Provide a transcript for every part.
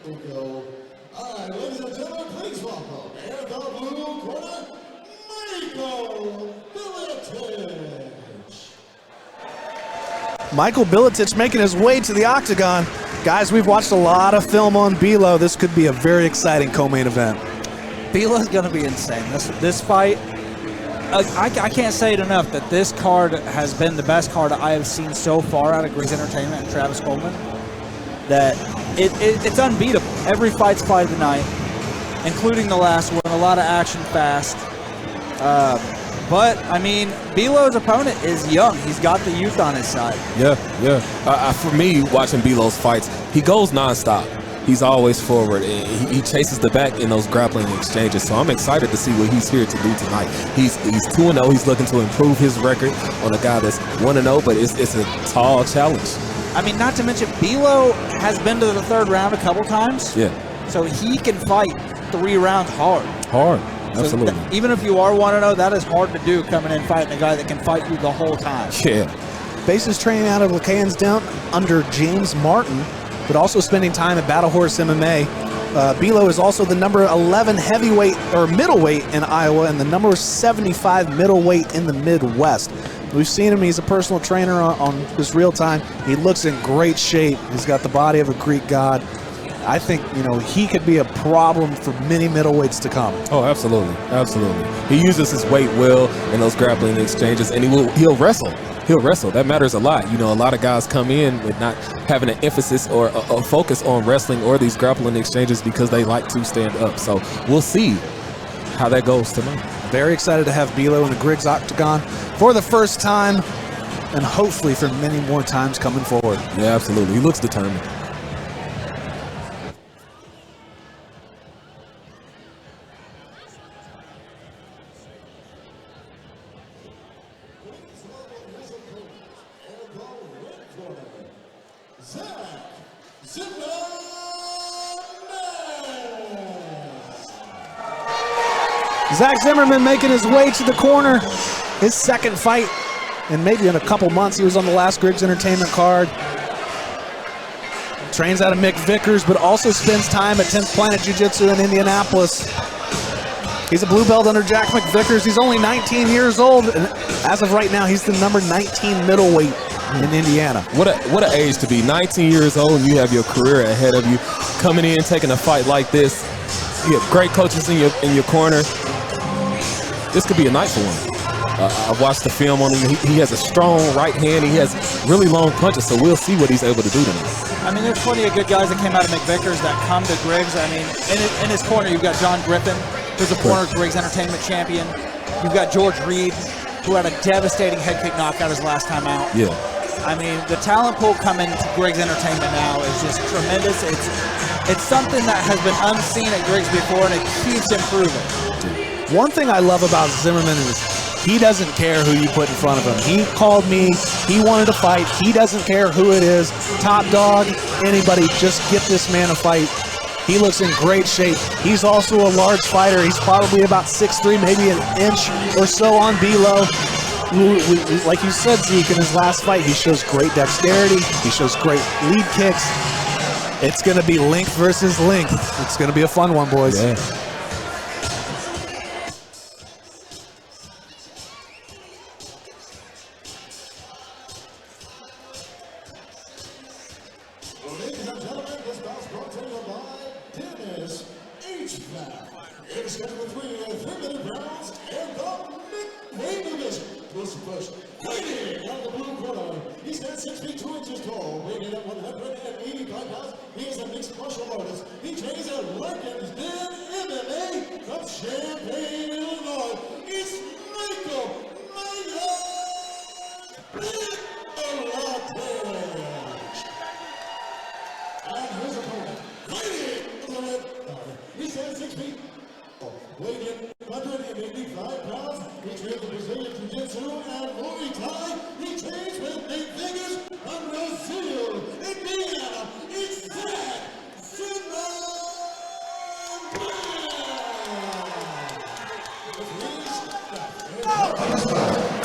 All right, ladies and gentlemen, please welcome in the blue corner, Bilotich. Michael Bilotich making his way to the octagon. Guys, we've watched a lot of film on Bilo. This could be a very exciting co-main event. Bilo's going to be insane. This fight, I can't say it enough that this card has been the best card I have seen so far out of Griggs Entertainment and Travis Coleman. That it's unbeatable. Every fight's fight of the night, including the last one. A lot of action fast. But, I mean, Bilo's opponent is young. He's got the youth on his side. Yeah. For me, watching Bilo's fights, he goes nonstop. He's always forward. He chases the back in those grappling exchanges. So I'm excited to see what he's here to do tonight. He's 2-0. He's looking to improve his record on a guy that's 1-0, but it's a tall challenge. I mean, not to mention, Bilo has been to the third round a couple times. Yeah. So he can fight 3 rounds hard. Absolutely. So even if you are 1-0, that is hard to do, coming in fighting a guy that can fight you the whole time. Yeah. Bases training out of Lacansdown under James Martin, but also spending time at Battle Horse MMA. Bilo is also the number 11 heavyweight or middleweight in Iowa and the number 75 middleweight in the Midwest. We've seen him. He's a personal trainer on his real time. He looks in great shape. He's got the body of a Greek god. I think, he could be a problem for many middleweights to come. Oh, absolutely. He uses his weight well in those grappling exchanges, and he'll wrestle. That matters a lot. A lot of guys come in with not having an emphasis or a focus on wrestling or these grappling exchanges because they like to stand up. So we'll see how that goes tonight. Very excited to have Bilo in the Griggs octagon for the first time, and hopefully for many more times coming forward. Yeah, absolutely. He looks determined. Zach Zimmerman making his way to the corner. His second fight, and maybe in a couple months. He was on the last Griggs Entertainment card. Trains out of Mick Vickers, but also spends time at 10th Planet Jiu-Jitsu in Indianapolis. He's a blue belt under Jack McVickers. He's only 19 years old, and as of right now, he's the number 19 middleweight in Indiana. What an age to be 19 years old, and you have your career ahead of you. Coming in, taking a fight like this. You have great coaches in your corner. This could be a night for him. I've watched the film on him. He has a strong right hand. He has really long punches, so we'll see what he's able to do tonight. I mean, there's plenty of good guys that came out of McVickers that come to Griggs. I mean, in his corner, you've got John Griffin, who's a former Griggs Entertainment champion. You've got George Reed, who had a devastating head kick knockout his last time out. Yeah. I mean, the talent pool coming to Griggs Entertainment now is just tremendous. It's something that has been unseen at Griggs before, and it keeps improving. One thing I love about Zimmerman is he doesn't care who you put in front of him. He called me. He wanted to fight. He doesn't care who it is. Top dog, anybody, just get this man a fight. He looks in great shape. He's also a large fighter. He's probably about 6'3", maybe an inch or so on Bilo. Like you said, Zeke, in his last fight, he shows great dexterity. He shows great lead kicks. It's going to be length versus length. It's going to be a fun one, boys. Yeah.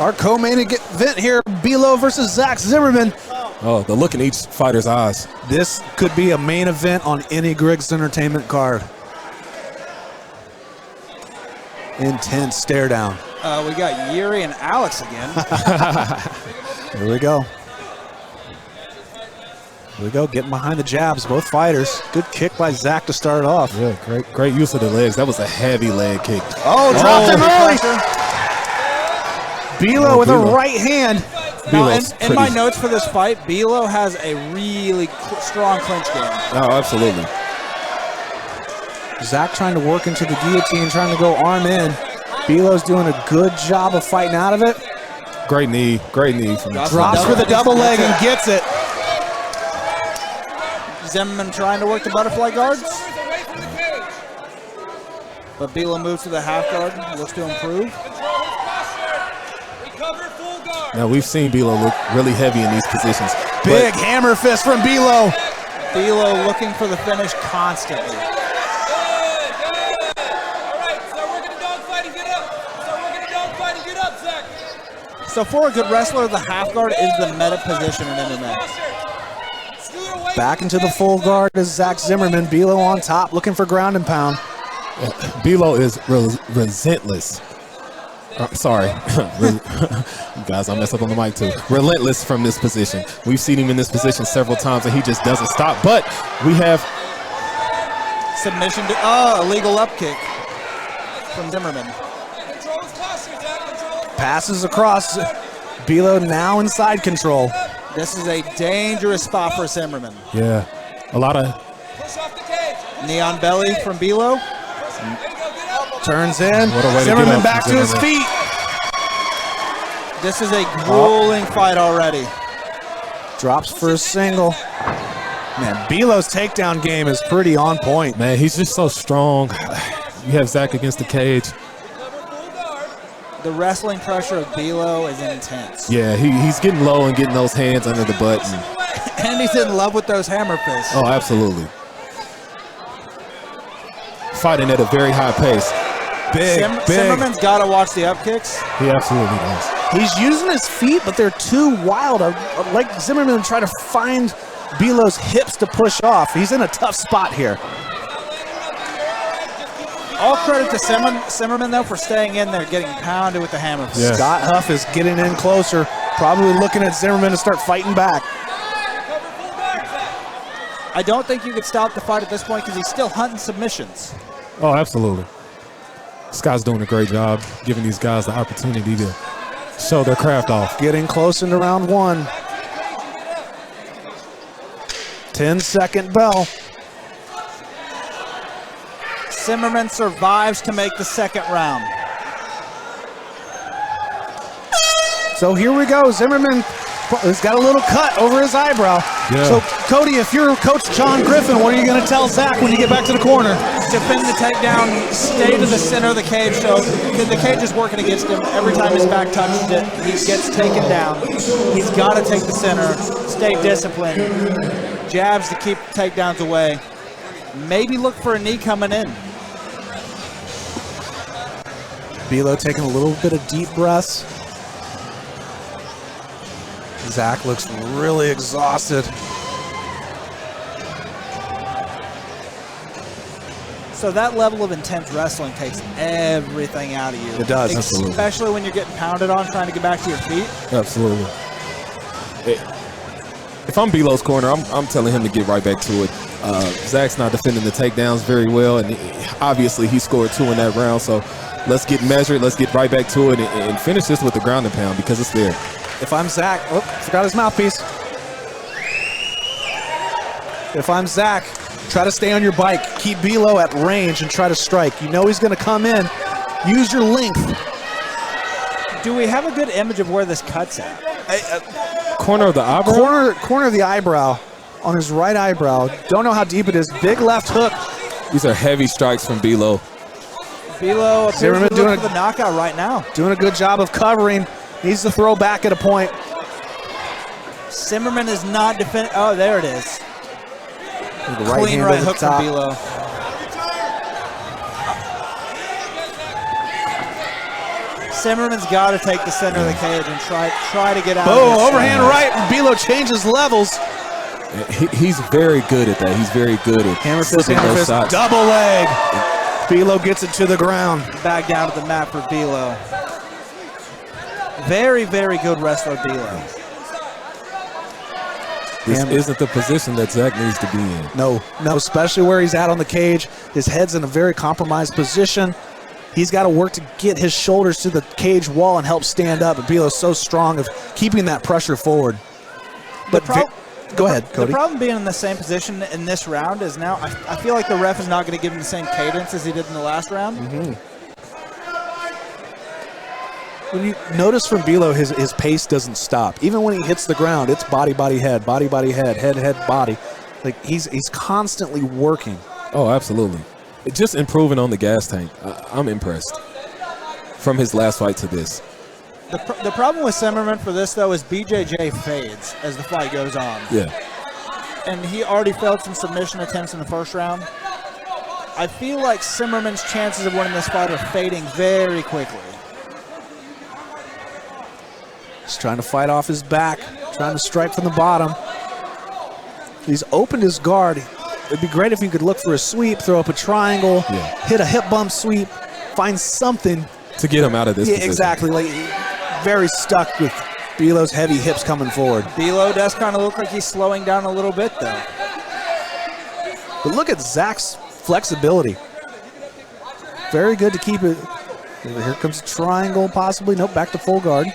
Our co-main event here, Bilo versus Zach Zimmerman. Oh, the look in each fighter's eyes. This could be a main event on any Griggs Entertainment card. Intense stare down. We got Yuri and Alex again. Here we go. Here we go, getting behind the jabs, both fighters. Good kick by Zach to start it off. Yeah, great use of the legs. That was a heavy leg kick. Oh, dropped him early. Bilo with a right hand. Now, in my notes for this fight, Bilo has a really strong clinch game. Oh, absolutely. Zach trying to work into the guillotine, trying to go arm in. Bilo's doing a good job of fighting out of it. Great knee from Drops for the double leg and gets it. Zimmerman trying to work the butterfly guards. But Bilo moves to the half guard, looks to improve. Now, we've seen Bilo look really heavy in these positions. Big hammer fist from Bilo. Bilo looking for the finish constantly. So for a good wrestler, the half guard is the meta position in MMA. Back into the full guard is Zach Zimmerman. Bilo on top, looking for ground and pound. Bilo is relentless. Sorry. You guys, I messed up on the mic too. Relentless from this position. We've seen him in this position several times and he just doesn't stop. But we have submission to illegal up kick from Zimmerman. Passes across. Bilo now in side control. This is a dangerous spot for Zimmerman. Yeah, a lot of knee on belly from Bilo. Turns in. Zimmerman back to his feet. This is a grueling fight already. Drops for a single. Man, Bilo's takedown game is pretty on point. Man, he's just so strong. You have Zach against the cage. The wrestling pressure of Bilo is intense. Yeah, he's getting low and getting those hands under the butt. And he's in love with those hammer fists. Oh, absolutely. Fighting at a very high pace. Big. Zimmerman's got to watch the up kicks. He absolutely does. He's using his feet, but they're too wild. Like Zimmerman trying to find Bilo's hips to push off. He's in a tough spot here. All credit to Zimmerman, though, for staying in there, getting pounded with the hammer. Yeah. Scott Huff is getting in closer, probably looking at Zimmerman to start fighting back. I don't think you could stop the fight at this point because he's still hunting submissions. Oh, absolutely. Scott's doing a great job giving these guys the opportunity to show their craft off. Getting close into round one. 10-second bell. Zimmerman survives to make the second round. So here we go. Zimmerman has got a little cut over his eyebrow. Yeah. So, Cody, if you're Coach John Griffin, what are you going to tell Zach when you get back to the corner? Defend the takedown, stay to the center of the cage. So the cage is working against him. Every time his back touches it, he gets taken down. He's got to take the center, stay disciplined. Jabs to keep takedowns away. Maybe look for a knee coming in. Bilo taking a little bit of deep breaths. Zach looks really exhausted. So that level of intense wrestling takes everything out of you. It does, especially absolutely. when you're getting pounded on trying to get back to your feet. Absolutely. If I'm Bilo's corner, I'm telling him to get right back to it. Zach's not defending the takedowns very well, and obviously he scored 2 in that round, so let's get measured, let's get right back to it and finish this with the ground and pound because it's there. If I'm Zach, forgot his mouthpiece. If I'm Zach, try to stay on your bike. Keep Bilo at range and try to strike. You know he's going to come in. Use your length. Do we have a good image of where this cut's at? Corner of the eyebrow? Corner of the eyebrow, on his right eyebrow. Don't know how deep it is. Big left hook. These are heavy strikes from Bilo. Bilo appears to be looking for the knockout right now. Doing a good job of covering. Needs to throw back at a point. Zimmerman is not defending. Oh, there it is. Clean right hook from Bilo. Zimmerman's got to take the center of the cage and try to get out. Oh, of this overhand right. Bilo changes levels. He's very good at that. He's very good at Hammer fist, flipping those shots. double leg. Bilo gets it to the ground. Back down to the mat for Bilo. Very, very good wrestler, Bilo. This isn't the position that Zach needs to be in. No, especially where he's at on the cage. His head's in a very compromised position. He's got to work to get his shoulders to the cage wall and help stand up. And Bilo's so strong of keeping that pressure forward. But go ahead, Cody. The problem being in the same position in this round is now I feel like the ref is not going to give him the same cadence as he did in the last round. Mm-hmm. When you notice from Bilo, his pace doesn't stop. Even when he hits the ground, it's body, head, body, head, head, body. Like he's constantly working. Oh, absolutely. Just improving on the gas tank. I'm impressed. From his last fight to this. The problem with Zimmerman for this, though, is BJJ fades as the fight goes on. Yeah. And he already failed some submission attempts in the first round. I feel like Zimmerman's chances of winning this fight are fading very quickly. He's trying to fight off his back, trying to strike from the bottom. He's opened his guard. It'd be great if he could look for a sweep, throw up a triangle, hit a hip bump sweep, find something to get him out of this position. Exactly. Like very stuck with Bilo's heavy hips coming forward. Bilo does kind of look like he's slowing down a little bit, though. But look at Zach's flexibility. Very good to keep it. Here comes a triangle, possibly. Nope, back to full guard.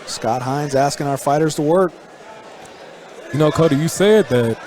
Scott Hines asking our fighters to work. You know, Cody, you said that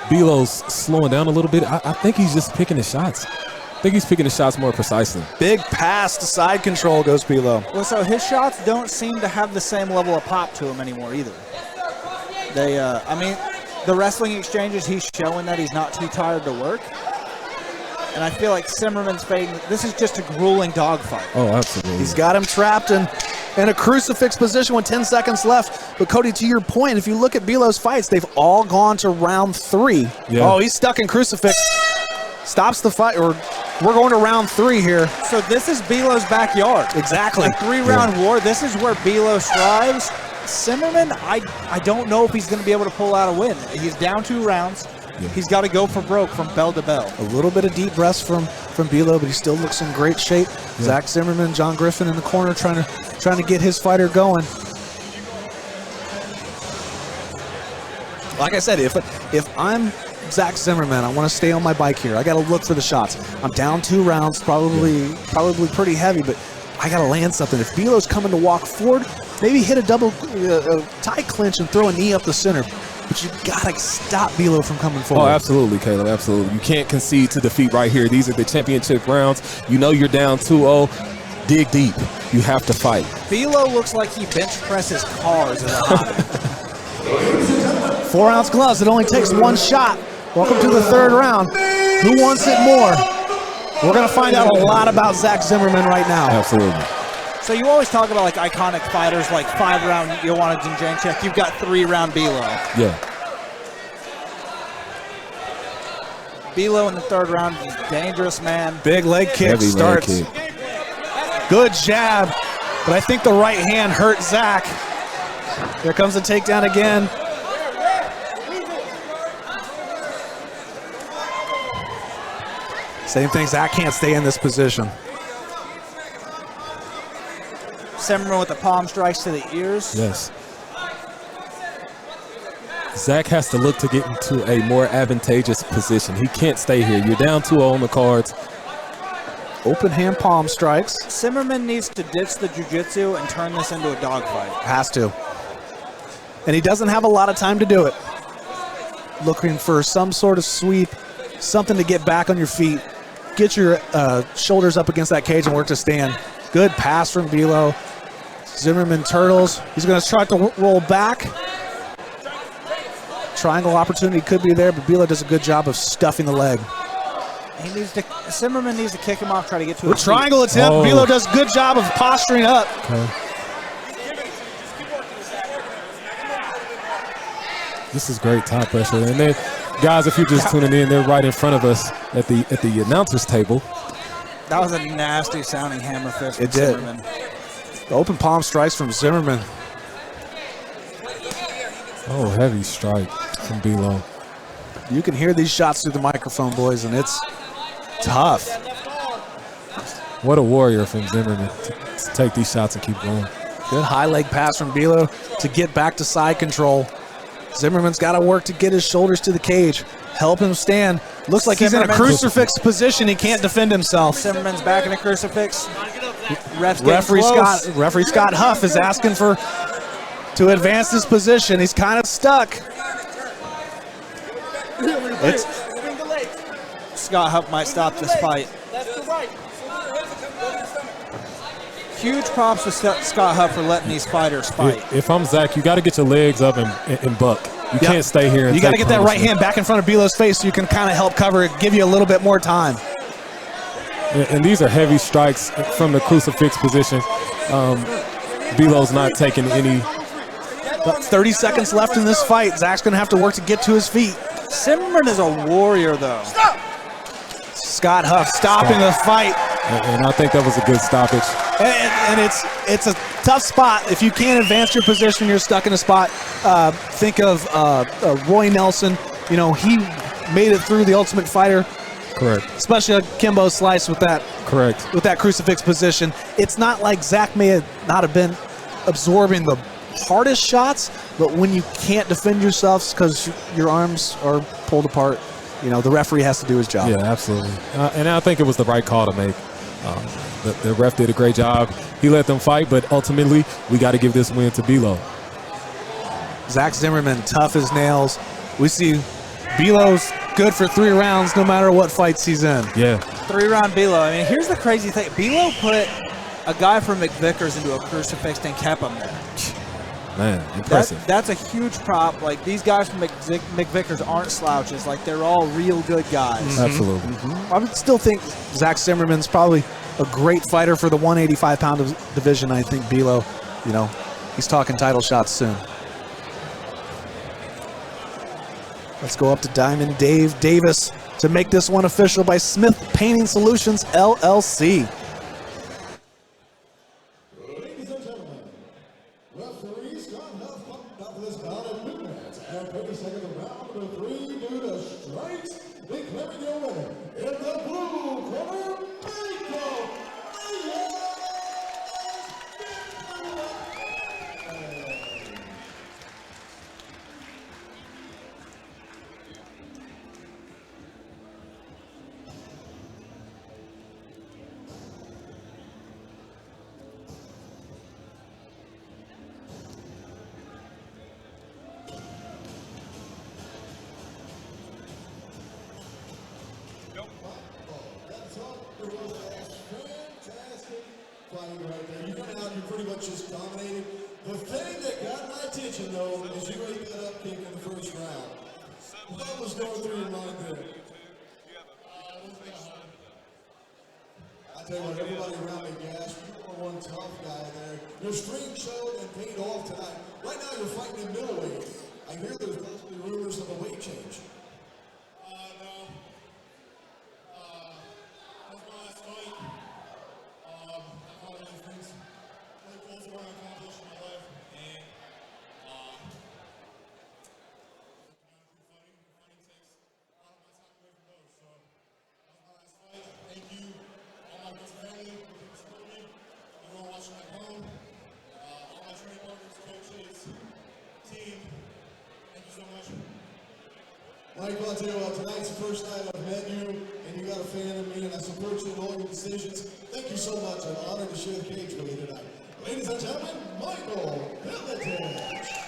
Bilo's slowing down a little bit. I think he's just picking his shots. I think he's picking his shots more precisely. Big pass to side control goes Bilo. Well, so his shots don't seem to have the same level of pop to him anymore either. They, I mean, the wrestling exchanges, he's showing that he's not too tired to work. And I feel like Zimmerman's fading. This is just a grueling dogfight. Oh, absolutely. He's got him trapped in a crucifix position with 10 seconds left. But, Cody, to your point, if you look at Bilo's fights, they've all gone to round 3. Yeah. Oh, he's stuck in crucifix. Stops the fight, or we're going to round 3 here. So this is Bilo's backyard. Exactly. A 3-round war. This is where Bilo strives. Zimmerman, I don't know if he's going to be able to pull out a win. He's down 2 rounds. Yeah. He's got to go for broke from bell to bell. A little bit of deep breaths from Bilo, but he still looks in great shape. Yeah. Zach Zimmerman, John Griffin in the corner trying to get his fighter going. Like I said, if I'm Zach Zimmerman, I want to stay on my bike here. I got to look for the shots. I'm down 2 rounds, probably pretty heavy, but I got to land something. If Bilo's coming to walk forward, maybe hit a double tie clinch and throw a knee up the center. But you gotta stop Bilo from coming forward. Oh, absolutely, Caleb, absolutely. You can't concede to defeat right here. These are the championship rounds. You know you're down 2-0. Dig deep. You have to fight. Bilo looks like he bench presses cars in a hobby. 4-ounce gloves. It only takes 1 shot. Welcome to the 3rd round. Who wants it more? We're gonna find out a lot about Zach Zimmerman right now. Absolutely. So you always talk about like iconic fighters, like 5-round Joanna Jędrzejczyk. You've got 3-round Bilo. Yeah. Bilo in the 3rd round is dangerous, man. Big leg kick Heavy starts. Leg kick. Good jab, but I think the right hand hurt Zach. Here comes the takedown again. Same thing, Zach can't stay in this position. Zimmerman with the palm strikes to the ears. Yes. Zach has to look to get into a more advantageous position. He can't stay here. You're down 2-0 on the cards. Open hand palm strikes. Zimmerman needs to ditch the jiu-jitsu and turn this into a dogfight. Has to. And he doesn't have a lot of time to do it. Looking for some sort of sweep, something to get back on your feet. Get your shoulders up against that cage and work to stand. Good pass from Bilo. Zimmerman turtles. He's going to try to roll back. Triangle opportunity could be there, but Bilo does a good job of stuffing the leg. Zimmerman needs to kick him off, try to get to a triangle attempt. Oh. Bilo does a good job of posturing up. Okay. This is great top pressure. And then, guys, if you're just tuning in, they're right in front of us at the announcers table. That was a nasty sounding hammer fist. It did. Zimmerman. The open palm strikes from Zimmerman. Oh, heavy strike from Bilo. You can hear these shots through the microphone, boys, and it's tough. What a warrior from Zimmerman to take these shots and keep going. Good high leg pass from Bilo to get back to side control. Zimmerman's got to work to get his shoulders to the cage. Help him stand. Looks like he's in a crucifix position. He can't defend himself. Zimmerman's back in a crucifix. Referee Scott Huff is asking to advance this position. He's kind of stuck. Scott Huff might stop this fight. Huge props to Scott Huff for letting these fighters fight. If I'm Zach, you got to get your legs up and buck. You can't stay here. You got to get that right hand back in front of Bilo's face so you can kind of help cover it, give you a little bit more time. And these are heavy strikes from the crucifix position. Bilo's not taking any. But 30 seconds left in this fight. Zach's going to have to work to get to his feet. Zimmerman is a warrior, though. Scott Huff stopping the fight. And I think that was a good stoppage. And it's a tough spot. If you can't advance your position, you're stuck in a spot. Think of Roy Nelson. You know, he made it through the Ultimate Fighter. Correct. Especially a Kimbo slice with that. Correct. With that crucifix position. It's not like Zach may not have been absorbing the hardest shots, but when you can't defend yourself because your arms are pulled apart, you know, the referee has to do his job. Yeah, absolutely. And I think it was the right call to make. The ref did a great job. He let them fight, but ultimately, we got to give this win to Bilo. Zach Zimmerman, tough as nails. We see Bilo's good for 3 rounds no matter what fights he's in. Yeah. 3-round Bilo. I mean, here's the crazy thing. Bilo put a guy from McVickers into a crucifix and kept him there. Man, impressive. That's a huge prop. Like, these guys from McVickers aren't slouches. Like, they're all real good guys. Mm-hmm. Absolutely. Mm-hmm. I would still think Zach Zimmerman's probably a great fighter for the 185-pound division. I think Bilo, you know, he's talking title shots soon. Let's go up to Diamond Dave Davis to make this one official by Smith Painting Solutions, LLC. Ladies and gentlemen, referee Scott Huff pumped up this bout at midnight. And 32nd round of 3 due to strikes, declaring your winner in the blue corner, Michael. Fighting right there. You went out, you pretty much just dominated. The thing that got my attention, though, is you ate that up kick in the first round. What was going through your mind there? I tell you what, everybody around me gasped. You were one tough guy there. Your strength showed and paid off tonight. Right now, you're fighting in middleweight. I hear there's possibly rumors of a weight change. No. That's my last fight. Michael, I'll tell you what, tonight's the first night I've met you, and you got a fan of me, and I support you in all your decisions. Thank you so much. I'm honored to share the cage with you tonight. Ladies and gentlemen, Michael Bilotich.